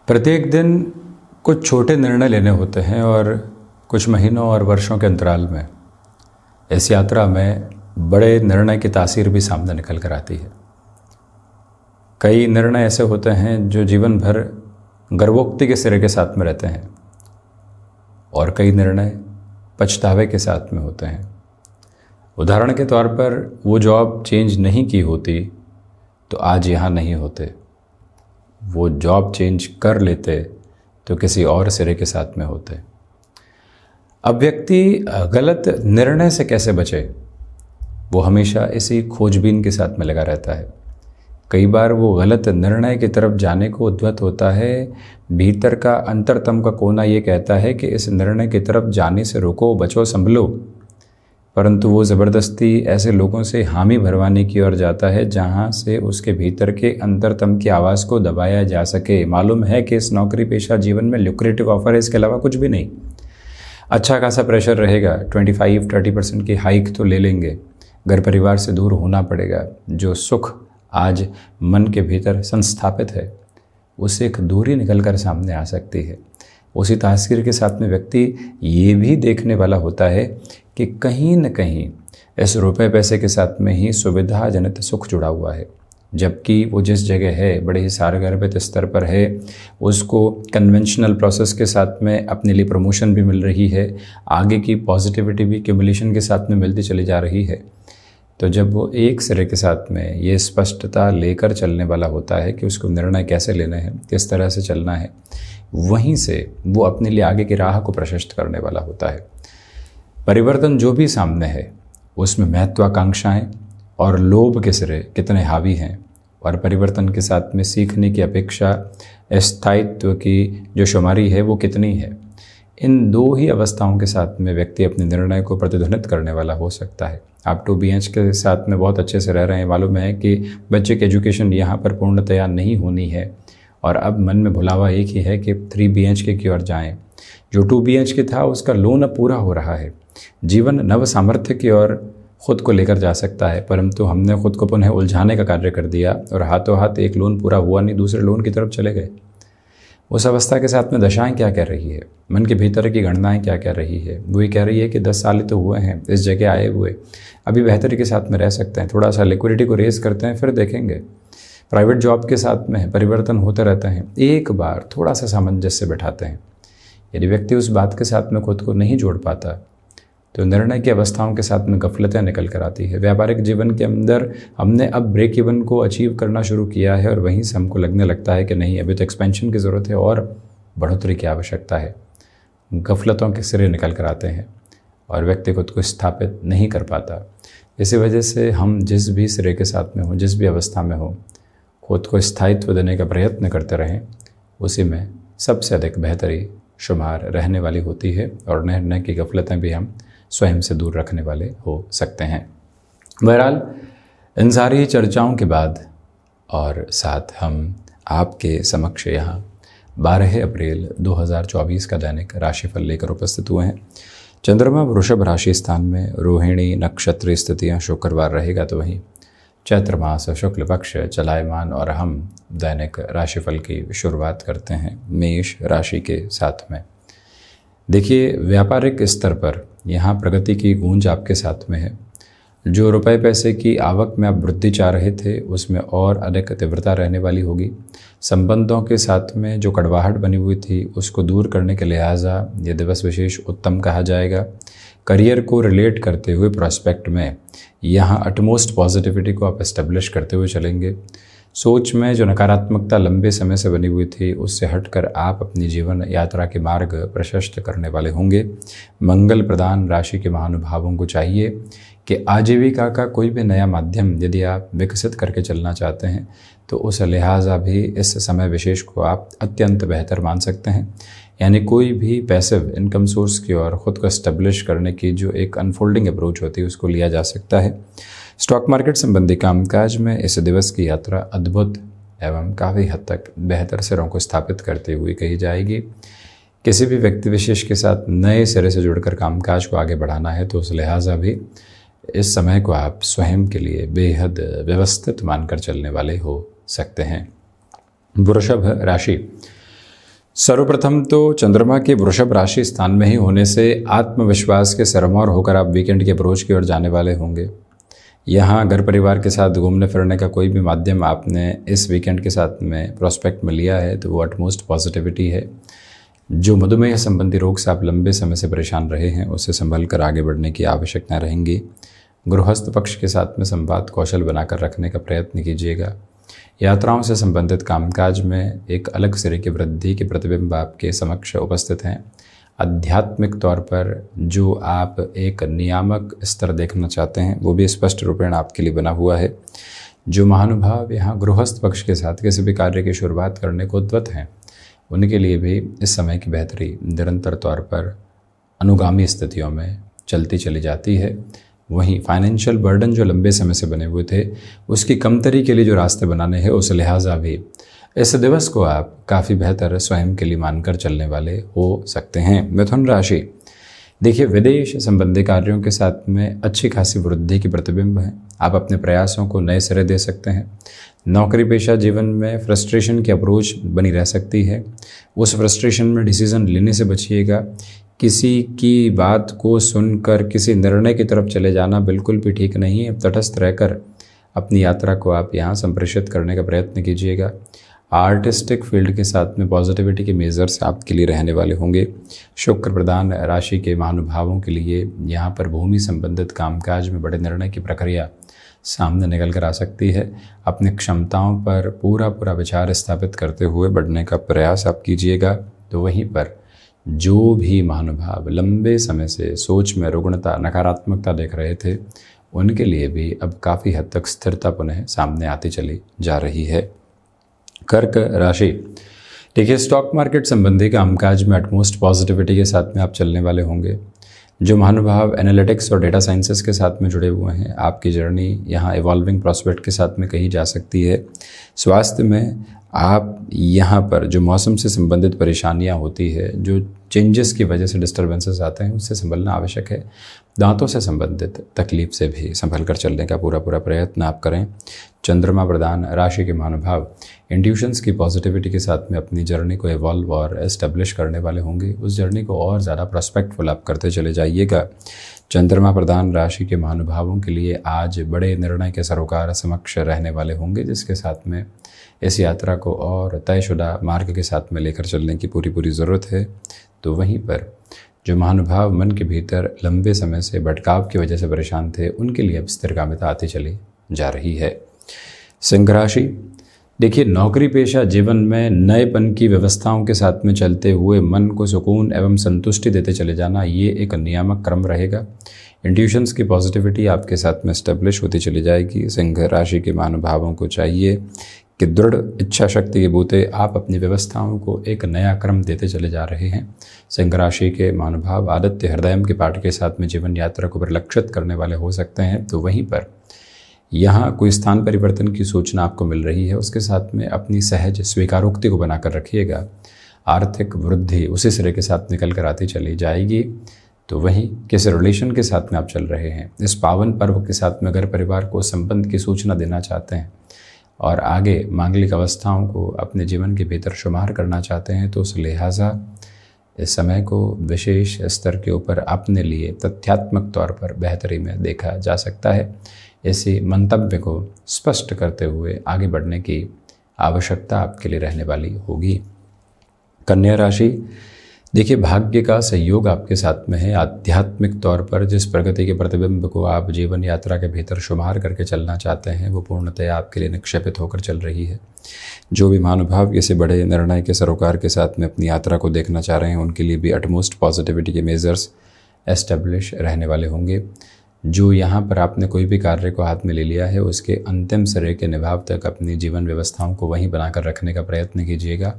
प्रत्येक दिन कुछ छोटे निर्णय लेने होते हैं और कुछ महीनों और वर्षों के अंतराल में इस यात्रा में बड़े निर्णय की तासीर भी सामने निकल कर आती है। कई निर्णय ऐसे होते हैं जो जीवन भर गर्वोक्ति के सिरे के साथ में रहते हैं और कई निर्णय पछतावे के साथ में होते हैं। उदाहरण के तौर पर वो जॉब चेंज नहीं की होती तो आज यहाँ नहीं होते, वो जॉब चेंज कर लेते तो किसी और सिरे के साथ में होते। अब व्यक्ति गलत निर्णय से कैसे बचे, वो हमेशा इसी खोजबीन के साथ में लगा रहता है। कई बार वो गलत निर्णय की तरफ जाने को उद्यत होता है। भीतर का अंतरतम का कोना ये कहता है कि इस निर्णय की तरफ जाने से रुको, बचो, संभलो, परंतु वो ज़बरदस्ती ऐसे लोगों से हामी भरवाने की ओर जाता है जहाँ से उसके भीतर के अंतरतम की आवाज़ को दबाया जा सके। मालूम है कि इस नौकरी पेशा जीवन में लुक्रेटिव ऑफर है, इसके अलावा कुछ भी नहीं। अच्छा खासा प्रेशर रहेगा, 25-30% की हाइक तो ले लेंगे, घर परिवार से दूर होना पड़ेगा। जो सुख आज मन के भीतर संस्थापित है उससे एक दूरी निकल कर सामने आ सकती है। उसी तासीर के साथ में व्यक्ति ये भी देखने वाला होता है कि कहीं न कहीं इस रुपए पैसे के साथ में ही सुविधाजनित सुख जुड़ा हुआ है, जबकि वो जिस जगह है बड़े ही सारगर्भित स्तर पर है, उसको कन्वेंशनल प्रोसेस के साथ में अपने लिए प्रमोशन भी मिल रही है, आगे की पॉजिटिविटी भी क्यूमुलेशन के साथ में मिलती चली जा रही है। तो जब वो एक सिरे के साथ में ये स्पष्टता लेकर चलने वाला होता है कि उसको निर्णय कैसे लेना है, किस तरह से चलना है, वहीं से वो अपने लिए आगे की राह को प्रशस्त करने वाला होता है। परिवर्तन जो भी सामने है उसमें महत्वाकांक्षाएं और लोभ के सिरे कितने हावी हैं, और परिवर्तन के साथ में सीखने की अपेक्षा स्थायित्व की जो शुमारी है वो कितनी है। इन दो ही अवस्थाओं के साथ में व्यक्ति अपने निर्णय को प्रतिध्वनित करने वाला हो सकता है। आप 2BH के साथ में बहुत अच्छे से रह रहे हैं, मालूम है कि बच्चे की एजुकेशन यहाँ पर पूर्णतया नहीं होनी है और अब मन में भुलावा एक ही है कि 3BH की ओर जाएं। जो 2BH के था उसका लोन अब पूरा हो रहा है। जीवन नव सामर्थ्य की ओर खुद को लेकर जा सकता है, परंतु हमने खुद को पुनः उलझाने का कार्य कर दिया और हाथों हाथ एक लोन पूरा हुआ नहीं, दूसरे लोन की तरफ चले गए। उस अवस्था के साथ में दशाएं क्या कह रही है, मन के भीतर की गणनाएं क्या कह रही है। वो ये कह रही है कि 10 साल तो हुए हैं इस जगह आए हुए, अभी बेहतरी के साथ में रह सकते हैं, थोड़ा सा लिक्विडिटी को रेस करते हैं फिर देखेंगे। प्राइवेट जॉब के साथ में परिवर्तन होते रहते हैं, एक बार थोड़ा सा सामंजस्य बैठाते हैं। यदि व्यक्ति उस बात के साथ में खुद को नहीं जोड़ पाता तो निर्णय की अवस्थाओं के साथ में गफलतें निकल कर आती है। व्यापारिक जीवन के अंदर हमने अब ब्रेक इवन को अचीव करना शुरू किया है और वहीं से हमको लगने लगता है कि नहीं, अभी तो एक्सपेंशन की ज़रूरत है और बढ़ोतरी की आवश्यकता है। गफलतों के सिरे निकल कर आते हैं और व्यक्ति खुद को स्थापित नहीं कर पाता। इसी वजह से हम जिस भी सिरे के साथ में हों, जिस भी अवस्था में हों, खुद को स्थायित्व देने का प्रयत्न करते रहें, उसी में सबसे अधिक बेहतरी शुमार रहने वाली होती है और निर्णय की गफलतें भी हम स्वयं से दूर रखने वाले हो सकते हैं। बहरहाल इन सारी चर्चाओं के बाद और साथ हम आपके समक्ष यहाँ 12 अप्रैल 2024 का दैनिक राशिफल लेकर उपस्थित हुए हैं। चंद्रमा वृषभ राशि स्थान में, रोहिणी नक्षत्र स्थितियाँ शुक्रवार रहेगा तो वहीं चैत्र मास शुक्ल पक्ष चलायमान, और हम दैनिक राशिफल की शुरुआत करते हैं मेष राशि के साथ में। देखिए, व्यापारिक स्तर पर यहाँ प्रगति की गूंज आपके साथ में है। जो रुपए पैसे की आवक में आप वृद्धि चाह रहे थे उसमें और अधिक तीव्रता रहने वाली होगी। संबंधों के साथ में जो कड़वाहट बनी हुई थी उसको दूर करने के लिहाजा ये दिवस विशेष उत्तम कहा जाएगा। करियर को रिलेट करते हुए प्रोस्पेक्ट में यहाँ अटमोस्ट पॉजिटिविटी को आप एस्टेब्लिश करते हुए चलेंगे। सोच में जो नकारात्मकता लंबे समय से बनी हुई थी उससे हटकर आप अपनी जीवन यात्रा के मार्ग प्रशस्त करने वाले होंगे। मंगल प्रदान राशि के महानुभावों को चाहिए कि आजीविका का कोई भी नया माध्यम यदि आप विकसित करके चलना चाहते हैं तो उस लिहाजा भी इस समय विशेष को आप अत्यंत बेहतर मान सकते हैं। यानी कोई भी पैसिव इनकम सोर्स की ओर खुद को एस्टेब्लिश करने की जो एक अनफोल्डिंग अप्रोच होती है उसको लिया जा सकता है। स्टॉक मार्केट संबंधी कामकाज में इस दिवस की यात्रा अद्भुत एवं काफ़ी हद तक बेहतर सिरों को स्थापित करते हुए कही जाएगी। किसी भी व्यक्ति विशेष के साथ नए सिरे से जुड़कर कामकाज को आगे बढ़ाना है तो उस लिहाजा भी इस समय को आप स्वयं के लिए बेहद व्यवस्थित मानकर चलने वाले हो सकते हैं। वृषभ राशि, सर्वप्रथम तो चंद्रमा के वृषभ राशि स्थान में ही होने से आत्मविश्वास के सरमार होकर आप वीकेंड के अप्रोच की ओर जाने वाले होंगे। यहाँ घर परिवार के साथ घूमने फिरने का कोई भी माध्यम आपने इस वीकेंड के साथ में प्रोस्पेक्ट में लिया है तो वो अटमोस्ट पॉजिटिविटी है। जो मधुमेह संबंधी रोग से आप लंबे समय से परेशान रहे हैं उससे संभल कर आगे बढ़ने की आवश्यकता रहेंगी। गृहस्थ पक्ष के साथ में संवाद कौशल बनाकर रखने का प्रयत्न कीजिएगा। यात्राओं से संबंधित कामकाज में एक अलग सिरे की वृद्धि के प्रतिबिंब आपके समक्ष उपस्थित हैं। आध्यात्मिक तौर पर जो आप एक नियामक स्तर देखना चाहते हैं वो भी स्पष्ट रूपेण आपके लिए बना हुआ है। जो महानुभाव यहाँ गृहस्थ पक्ष के साथ किसी भी कार्य की शुरुआत करने को उद्यत हैं उनके लिए भी इस समय की बेहतरी निरंतर तौर पर अनुगामी स्थितियों में चलती चली जाती है। वहीं फाइनेंशियल बर्डन जो लंबे समय से बने हुए थे उसकी कमतरी के लिए जो रास्ते बनाने हैं उस लिहाजा भी इस दिवस को आप काफ़ी बेहतर स्वयं के लिए मानकर चलने वाले हो सकते हैं। मिथुन राशि, देखिए विदेश संबंधी कार्यों के साथ में अच्छी खासी वृद्धि की प्रतिबिंब है। आप अपने प्रयासों को नए सिरे दे सकते हैं। नौकरी पेशा जीवन में फ्रस्ट्रेशन की अप्रोच बनी रह सकती है। उस फ्रस्ट्रेशन में डिसीज़न लेने से बचिएगा। किसी की बात को सुनकर किसी निर्णय की तरफ चले जाना बिल्कुल भी ठीक नहीं है। तटस्थ रहकर अपनी यात्रा को आप यहाँ संप्रेषित करने का प्रयत्न कीजिएगा। आर्टिस्टिक फील्ड के साथ में पॉजिटिविटी के मेजर्स आपके लिए रहने वाले होंगे। शुक्र प्रधान राशि के महानुभावों के लिए यहाँ पर भूमि संबंधित कामकाज में बड़े निर्णय की प्रक्रिया सामने निकल कर आ सकती है। अपनी क्षमताओं पर पूरा विचार स्थापित करते हुए बढ़ने का प्रयास आप कीजिएगा। तो वहीं पर जो भी महानुभाव लंबे समय से सोच में रुग्णता नकारात्मकता देख रहे थे उनके लिए भी अब काफ़ी हद तक स्थिरता पुनः सामने आती चली जा रही है। कर्क राशि, देखिए स्टॉक मार्केट संबंधी कामकाज में एटमोस्ट पॉजिटिविटी के साथ में आप चलने वाले होंगे। जो महानुभाव एनालिटिक्स और डेटा साइंसेस के साथ में जुड़े हुए हैं आपकी जर्नी यहाँ इवॉल्विंग प्रॉस्पेक्ट के साथ में कही जा सकती है। स्वास्थ्य में आप यहाँ पर जो मौसम से संबंधित परेशानियाँ होती है, जो चेंजेस की वजह से डिस्टर्बेंसेस आते हैं उससे संभलना आवश्यक है। दांतों से संबंधित तकलीफ से भी संभल कर चलने का पूरा प्रयत्न आप करें। चंद्रमा प्रधान राशि के महानुभाव इंट्यूशंस की पॉजिटिविटी के साथ में अपनी जर्नी को इवॉल्व और एस्टेब्लिश करने वाले होंगे। उस जर्नी को और ज़्यादा प्रोस्पेक्टफुल आप करते चले जाइएगा। चंद्रमा प्रधान राशि के महानुभावों के लिए आज बड़े निर्णय के सरोकार समक्ष रहने वाले होंगे, जिसके साथ में इस यात्रा को और तयशुदा मार्ग के साथ में लेकर चलने की पूरी ज़रूरत है। तो वहीं पर जो महानुभाव मन के भीतर लंबे समय से भटकाव की वजह से परेशान थे उनके लिए अब स्थिरगामिता आती चली जा रही है। सिंह राशि, देखिए नौकरी पेशा जीवन में नएपन की व्यवस्थाओं के साथ में चलते हुए मन को सुकून एवं संतुष्टि देते चले जाना ये एक नियामक क्रम रहेगा। इंट्यूशंस की पॉजिटिविटी आपके साथ में एस्टेब्लिश होती चली जाएगी। सिंह राशि के महानुभावों को चाहिए कि दृढ़ इच्छा शक्ति के बूते आप अपनी व्यवस्थाओं को एक नया क्रम देते चले जा रहे हैं। सिंह राशि के महानुभाव आदित्य हृदयम के पाठ के साथ में जीवन यात्रा को परिलक्षित करने वाले हो सकते हैं। तो वहीं पर यहाँ कोई स्थान परिवर्तन की सूचना आपको मिल रही है, उसके साथ में अपनी सहज स्वीकारोक्ति को बनाकर रखिएगा। आर्थिक वृद्धि उसी सिरे के साथ निकल कर आती चली जाएगी। तो वहीं किस रिलेशन के साथ में आप चल रहे हैं, इस पावन पर्व के साथ में घर परिवार को संबंध की सूचना देना चाहते हैं और आगे मांगलिक अवस्थाओं को अपने जीवन के भीतर शुमार करना चाहते हैं, तो उस लिहाजा इस समय को विशेष स्तर के ऊपर अपने लिए तथ्यात्मक तौर पर बेहतरी में देखा जा सकता है। ऐसे मंतव्य को स्पष्ट करते हुए आगे बढ़ने की आवश्यकता आपके लिए रहने वाली होगी। कन्या राशि, देखिए भाग्य का सहयोग आपके साथ में है। आध्यात्मिक तौर पर जिस प्रगति के प्रतिबिंब को आप जीवन यात्रा के भीतर शुमार करके चलना चाहते हैं वो पूर्णतया आपके लिए निक्षेपित होकर चल रही है। जो भी महानुभाव किसी बड़े निर्णय के सरोकार के साथ में अपनी यात्रा को देखना चाह रहे हैं उनके लिए भी अटमोस्ट पॉजिटिविटी के मेजर्स एस्टेब्लिश रहने वाले होंगे। जो यहाँ पर आपने कोई भी कार्य को हाथ में ले लिया है उसके अंतिम सिरे के निभाव तक अपनी जीवन व्यवस्थाओं को वहीं बनाकर रखने का प्रयत्न कीजिएगा।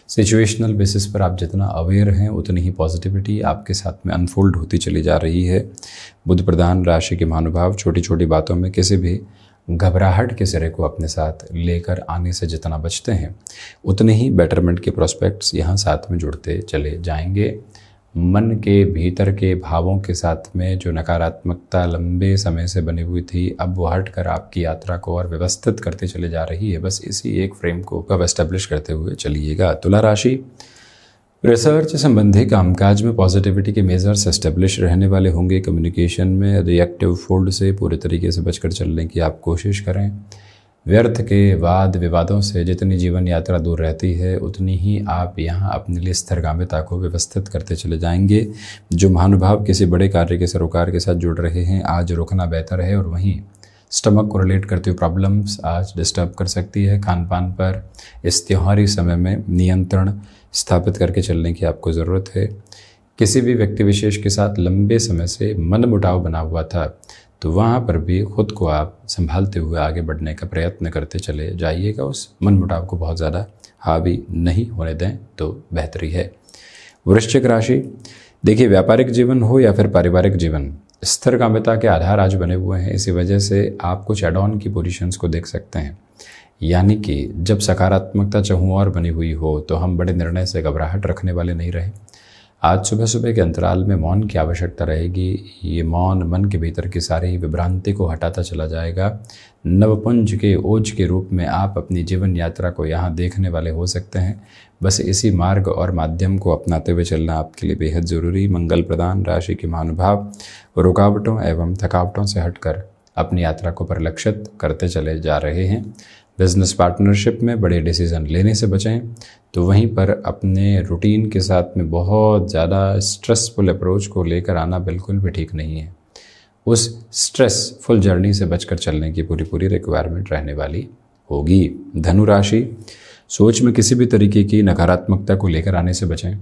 सिचुएशनल बेसिस पर आप जितना अवेयर हैं उतनी ही पॉजिटिविटी आपके साथ में अनफोल्ड होती चली जा रही है। बुध प्रधान राशि के महानुभाव छोटी छोटी बातों में किसी भी घबराहट के सिरे को अपने साथ लेकर आने से जितना बचते हैं उतने ही बेटरमेंट के प्रोस्पेक्ट्स यहाँ साथ में जुड़ते चले जाएंगे। मन के भीतर के भावों के साथ में जो नकारात्मकता लंबे समय से बनी हुई थी अब वो हट कर आपकी यात्रा को और व्यवस्थित करते चले जा रही है। बस इसी एक फ्रेम को कब एस्टेब्लिश करते हुए चलिएगा। तुला राशि, रिसर्च संबंधी कामकाज में पॉजिटिविटी के मेजर्स एस्टेब्लिश रहने वाले होंगे। कम्युनिकेशन में रिएक्टिव फोल्ड से पूरे तरीके से बचकर चलने की आप कोशिश करें। व्यर्थ के वाद विवादों से जितनी जीवन यात्रा दूर रहती है उतनी ही आप यहाँ अपने लिए स्थिरगामिता को व्यवस्थित करते चले जाएंगे। जो महानुभाव किसी बड़े कार्य के सरोकार के साथ जुड़ रहे हैं, आज रुकना बेहतर है। और वहीं स्टमक को रिलेट करती हुई प्रॉब्लम्स आज डिस्टर्ब कर सकती है। खान पान पर इस त्योहारी समय में नियंत्रण स्थापित करके चलने की आपको ज़रूरत है। किसी भी व्यक्ति विशेष के साथ लंबे समय से मनमुटाव बना हुआ था तो वहाँ पर भी खुद को आप संभालते हुए आगे बढ़ने का प्रयत्न करते चले जाइएगा। उस मनमुटाव को बहुत ज़्यादा हावी नहीं होने दें तो बेहतरी है। वृश्चिक राशि, देखिए व्यापारिक जीवन हो या फिर पारिवारिक जीवन, स्थिरगामिता के आधार आज बने हुए हैं। इसी वजह से आप कुछ एड ऑन की पोजीशंस को देख सकते हैं। यानी कि जब सकारात्मकता चहुँ और बनी हुई हो तो हम बड़े निर्णय से घबराहट रखने वाले नहीं रहे। आज सुबह सुबह के अंतराल में मौन की आवश्यकता रहेगी। ये मौन मन के भीतर की सारी विभ्रांति को हटाता चला जाएगा। नवपुंज के ओज के रूप में आप अपनी जीवन यात्रा को यहाँ देखने वाले हो सकते हैं। बस इसी मार्ग और माध्यम को अपनाते हुए चलना आपके लिए बेहद ज़रूरी। मंगल प्रदान राशि के महानुभाव रुकावटों एवं थकावटों से हटकर अपनी यात्रा को परिलक्षित करते चले जा रहे हैं। बिजनेस पार्टनरशिप में बड़े डिसीजन लेने से बचें। तो वहीं पर अपने रूटीन के साथ में बहुत ज़्यादा स्ट्रेसफुल अप्रोच को लेकर आना बिल्कुल भी ठीक नहीं है। उस स्ट्रेसफुल जर्नी से बचकर चलने की पूरी रिक्वायरमेंट रहने वाली होगी। धनु राशि, सोच में किसी भी तरीके की नकारात्मकता को लेकर आने से बचें।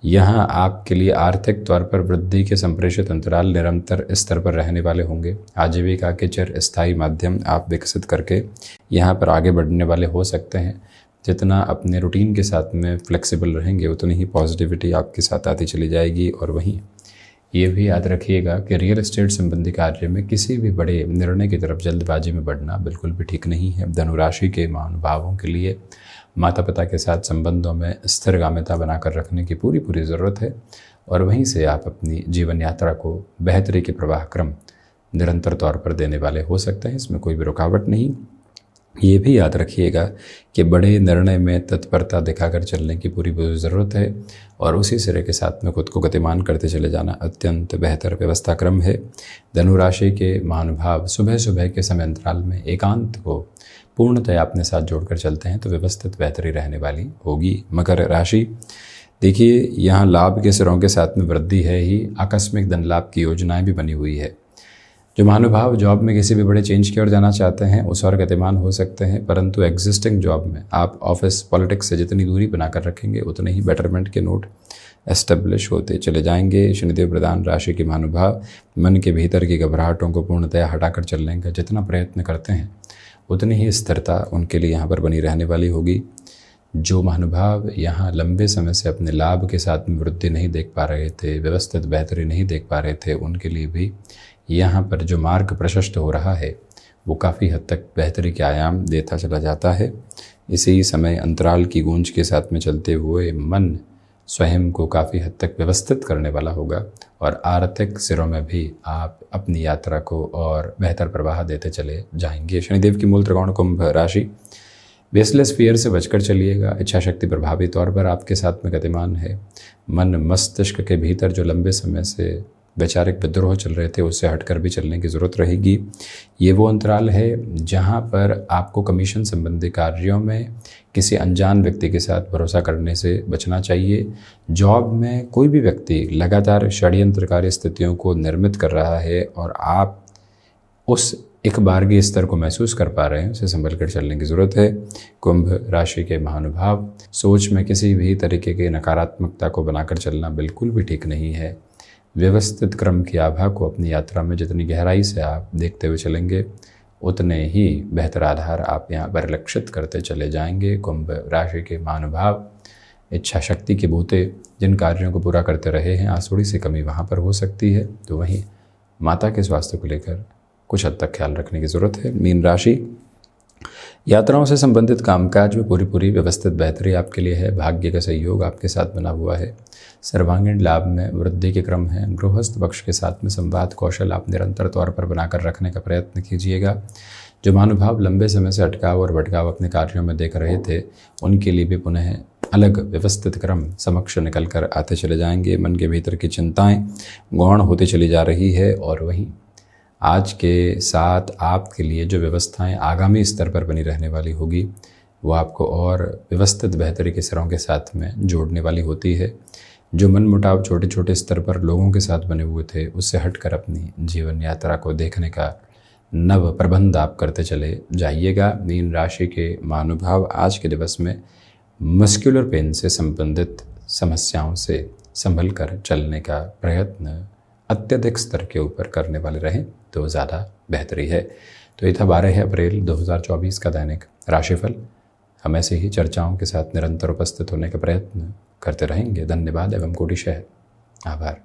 यहाँ आपके लिए आर्थिक तौर पर वृद्धि के संप्रेषित अंतराल निरंतर स्तर पर रहने वाले होंगे। आजीविका के चिरस्थायी माध्यम आप विकसित करके यहाँ पर आगे बढ़ने वाले हो सकते हैं। जितना अपने रूटीन के साथ में फ्लेक्सिबल रहेंगे उतनी ही पॉजिटिविटी आपके साथ आती चली जाएगी। और वहीं ये भी याद रखिएगा कि रियल एस्टेट संबंधी कार्य में किसी भी बड़े निर्णय की तरफ जल्दबाजी में बढ़ना बिल्कुल भी ठीक नहीं है। धनुराशि के महानुभावों के लिए माता पिता के साथ संबंधों में स्थिरगामिता बनाकर रखने की पूरी ज़रूरत है। और वहीं से आप अपनी जीवन यात्रा को बेहतरी के प्रवाह क्रम निरंतर तौर पर देने वाले हो सकते हैं। इसमें कोई भी रुकावट नहीं। ये भी याद रखिएगा कि बड़े निर्णय में तत्परता दिखाकर चलने की पूरी ज़रूरत है। और उसी सिरे के साथ में खुद को गतिमान करते चले जाना अत्यंत बेहतर व्यवस्था क्रम है। धनुराशि के महानुभाव सुबह सुबह के समय अंतराल में एकांत को पूर्णतया अपने साथ जोड़कर चलते हैं तो व्यवस्थित बेहतरी रहने वाली होगी। मकर राशि, देखिए यहाँ लाभ के सिरों के साथ में वृद्धि है ही, आकस्मिक धन लाभ की योजनाएं भी बनी हुई है। जो महानुभाव जॉब में किसी भी बड़े चेंज की ओर जाना चाहते हैं उस और गतिमान हो सकते हैं। परंतु एग्जिस्टिंग जॉब में आप ऑफिस पॉलिटिक्स से जितनी दूरी बनाकर रखेंगे उतने ही बेटरमेंट के नोट एस्टेब्लिश होते चले जाएंगे। शनिदेव प्रधान राशि के महानुभाव मन के भीतर की घबराहटों को पूर्णतया हटाकर चलने का जितना प्रयत्न करते हैं उतनी ही स्थिरता उनके लिए यहाँ पर बनी रहने वाली होगी। जो महानुभाव यहाँ लंबे समय से अपने लाभ के साथ में वृद्धि नहीं देख पा रहे थे, व्यवस्थित बेहतरी नहीं देख पा रहे थे, उनके लिए भी यहाँ पर जो मार्ग प्रशस्त हो रहा है वो काफ़ी हद तक बेहतरी के आयाम देता चला जाता है। इसी समय अंतराल की गूंज के साथ में चलते हुए मन स्वयं को काफ़ी हद तक व्यवस्थित करने वाला होगा। और आर्थिक सिरों में भी आप अपनी यात्रा को और बेहतर प्रवाह देते चले जाएंगे। शनिदेव की मूल त्रिकोण कुंभ राशि, बेसलेस फियर से बचकर चलिएगा। इच्छा शक्ति प्रभावी तौर पर आपके साथ में गतिमान है। मन मस्तिष्क के भीतर जो लंबे समय से वैचारिक विद्रोह चल रहे थे उससे हटकर भी चलने की ज़रूरत रहेगी। ये वो अंतराल है जहाँ पर आपको कमीशन संबंधी कार्यों में किसी अनजान व्यक्ति के साथ भरोसा करने से बचना चाहिए। जॉब में कोई भी व्यक्ति लगातार षड्यंत्रकारी स्थितियों को निर्मित कर रहा है और आप उस एक बारगी स्तर को महसूस कर पा रहे हैं, उसे संभल कर चलने की ज़रूरत है। कुंभ राशि के महानुभाव, सोच में किसी भी तरीके की नकारात्मकता को बनाकर चलना बिल्कुल भी ठीक नहीं है। व्यवस्थित क्रम की आभा को अपनी यात्रा में जितनी गहराई से आप देखते हुए चलेंगे उतने ही बेहतर आधार आप यहाँ परिलक्षित करते चले जाएंगे। कुंभ राशि के महानुभाव, इच्छा शक्ति के बूते जिन कार्यों को पूरा करते रहे हैं आज थोड़ी सी कमी वहाँ पर हो सकती है। तो वहीं माता के स्वास्थ्य को लेकर कुछ हद तक ख्याल रखने की ज़रूरत है। मीन राशि, यात्राओं से संबंधित कामकाज में पूरी व्यवस्थित बेहतरी आपके लिए है। भाग्य का सहयोग आपके साथ बना हुआ है। सर्वांगीण लाभ में वृद्धि के क्रम है। गृहस्थ पक्ष के साथ में संवाद कौशल आप निरंतर तौर पर बनाकर रखने का प्रयत्न कीजिएगा। जो महानुभाव लंबे समय से अटकाव और भटकाव अपने कार्यों में देख रहे थे उनके लिए भी पुनः अलग व्यवस्थित क्रम समक्ष निकल कर आते चले जाएंगे। मन के भीतर की चिंताएं गौण होती चली जा रही है और वहीं आज के साथ आपके लिए जो व्यवस्थाएं आगामी स्तर पर बनी रहने वाली होगी वो आपको और व्यवस्थित बेहतरी के सिरों के साथ में जोड़ने वाली होती है। जो मन मुटाव छोटे छोटे स्तर पर लोगों के साथ बने हुए थे उससे हटकर अपनी जीवन यात्रा को देखने का नव प्रबंध आप करते चले जाइएगा। मीन राशि के महानुभाव आज के दिवस में मस्कुलर पेन से संबंधित समस्याओं से संभल कर चलने का प्रयत्न अत्यधिक स्तर के ऊपर करने वाले रहें तो ज़्यादा बेहतरी है। तो ये था 12 अप्रैल 2024 का दैनिक राशिफल। हम ऐसे ही चर्चाओं के साथ निरंतर उपस्थित होने का प्रयत्न करते रहेंगे। धन्यवाद एवं कोटिशः आभार।